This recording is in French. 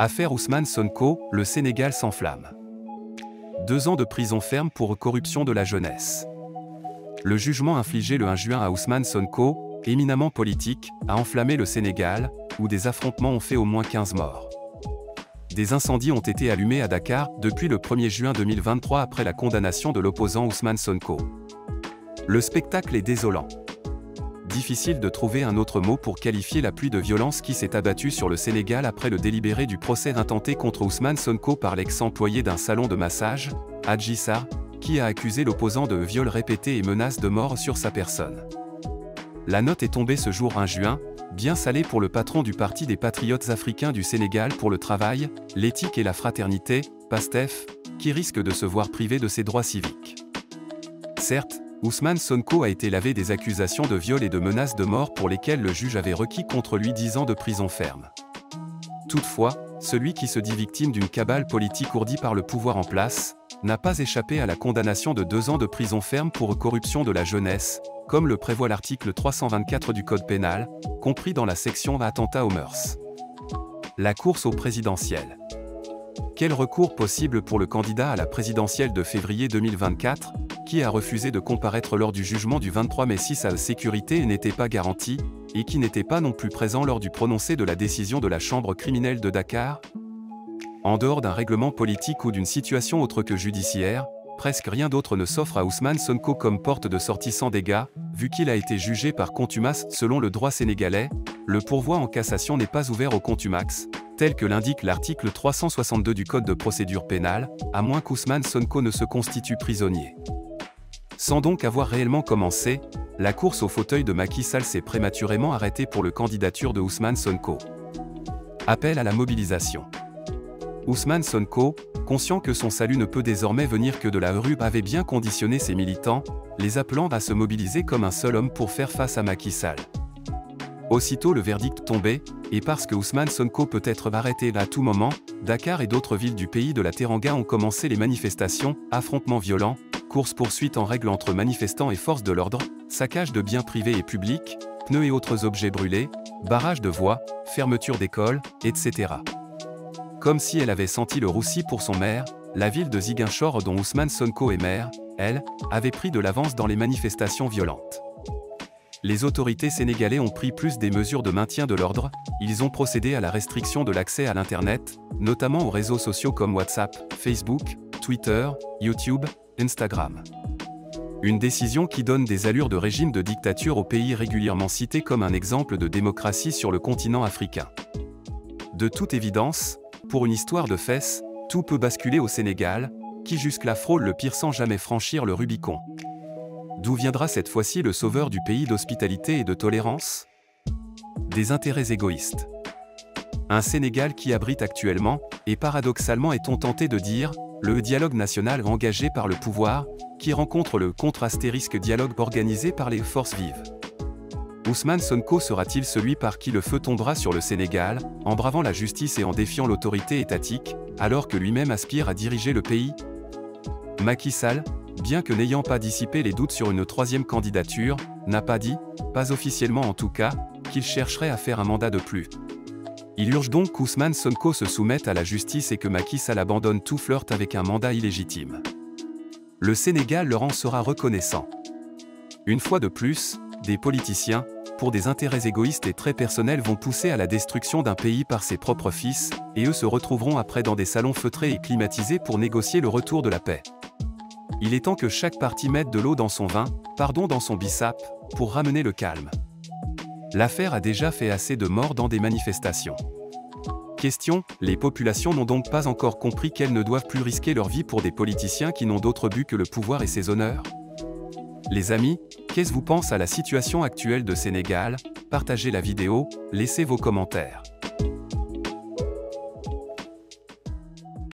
Affaire Ousmane Sonko, le Sénégal s'enflamme. 2 ans de prison ferme pour corruption de la jeunesse. Le jugement infligé le 1 juin à Ousmane Sonko, éminemment politique, a enflammé le Sénégal, où des affrontements ont fait au moins 15 morts. Des incendies ont été allumés à Dakar depuis le 1er juin 2023 après la condamnation de l'opposant Ousmane Sonko. Le spectacle est désolant. Difficile de trouver un autre mot pour qualifier la pluie de violence qui s'est abattue sur le Sénégal après le délibéré du procès intenté contre Ousmane Sonko par l'ex-employé d'un salon de massage, Adji Sarr, qui a accusé l'opposant de viol répété et menace de mort sur sa personne. La note est tombée ce jour 1 juin, bien salée pour le patron du Parti des Patriotes africains du Sénégal pour le travail, l'éthique et la fraternité, PASTEF, qui risque de se voir privé de ses droits civiques. Certes, Ousmane Sonko a été lavé des accusations de viol et de menaces de mort pour lesquelles le juge avait requis contre lui 10 ans de prison ferme. Toutefois, celui qui se dit victime d'une cabale politique ourdie par le pouvoir en place, n'a pas échappé à la condamnation de 2 ans de prison ferme pour corruption de la jeunesse, comme le prévoit l'article 324 du Code pénal, compris dans la section Attentat aux mœurs. La course au présidentiel. Quel recours possible pour le candidat à la présidentielle de février 2024, qui a refusé de comparaître lors du jugement du 23 mai si sa sécurité n'était pas garantie, et qui n'était pas non plus présent lors du prononcé de la décision de la chambre criminelle de Dakar? En dehors d'un règlement politique ou d'une situation autre que judiciaire, presque rien d'autre ne s'offre à Ousmane Sonko comme porte de sortie sans dégâts, vu qu'il a été jugé par contumace selon le droit sénégalais, le pourvoi en cassation n'est pas ouvert aux contumax, tel que l'indique l'article 362 du Code de procédure pénale, à moins qu'Ousmane Sonko ne se constitue prisonnier. Sans donc avoir réellement commencé, la course au fauteuil de Macky Sall s'est prématurément arrêtée pour la candidature de Ousmane Sonko. Appel à la mobilisation. Ousmane Sonko, conscient que son salut ne peut désormais venir que de la rue, avait bien conditionné ses militants, les appelant à se mobiliser comme un seul homme pour faire face à Macky Sall. Aussitôt le verdict tombé, et parce que Ousmane Sonko peut être arrêté à tout moment, Dakar et d'autres villes du pays de la Teranga ont commencé les manifestations, affrontements violents, courses-poursuites en règle entre manifestants et forces de l'ordre, saccage de biens privés et publics, pneus et autres objets brûlés, barrage de voies, fermeture d'écoles, etc. Comme si elle avait senti le roussi pour son maire, la ville de Ziguinchor dont Ousmane Sonko est maire, elle, avait pris de l'avance dans les manifestations violentes. Les autorités sénégalaises ont pris plus des mesures de maintien de l'ordre, ils ont procédé à la restriction de l'accès à l'Internet, notamment aux réseaux sociaux comme WhatsApp, Facebook, Twitter, YouTube, Instagram. Une décision qui donne des allures de régime de dictature au pays régulièrement cité comme un exemple de démocratie sur le continent africain. De toute évidence, pour une histoire de fesses, tout peut basculer au Sénégal, qui jusque-là frôle le pire sans jamais franchir le Rubicon. D'où viendra cette fois-ci le sauveur du pays d'hospitalité et de tolérance? Des intérêts égoïstes. Un Sénégal qui abrite actuellement, et paradoxalement est-on tenté de dire, le dialogue national engagé par le pouvoir, qui rencontre le contre-astérisque dialogue organisé par les forces vives. Ousmane Sonko sera-t-il celui par qui le feu tombera sur le Sénégal, en bravant la justice et en défiant l'autorité étatique, alors que lui-même aspire à diriger le pays? Macky Sall, bien que n'ayant pas dissipé les doutes sur une 3e candidature, n'a pas dit, pas officiellement en tout cas, qu'il chercherait à faire un mandat de plus. Il urge donc qu'Ousmane Sonko se soumette à la justice et que Macky Sall abandonne tout flirt avec un mandat illégitime. Le Sénégal leur en sera reconnaissant. Une fois de plus, des politiciens, pour des intérêts égoïstes et très personnels, vont pousser à la destruction d'un pays par ses propres fils, et eux se retrouveront après dans des salons feutrés et climatisés pour négocier le retour de la paix. Il est temps que chaque parti mette de l'eau dans son vin, pardon dans son bissap, pour ramener le calme. L'affaire a déjà fait assez de morts dans des manifestations. Question, les populations n'ont donc pas encore compris qu'elles ne doivent plus risquer leur vie pour des politiciens qui n'ont d'autre but que le pouvoir et ses honneurs? Les amis, qu'est-ce que vous pensez à la situation actuelle de Sénégal? Partagez la vidéo, laissez vos commentaires.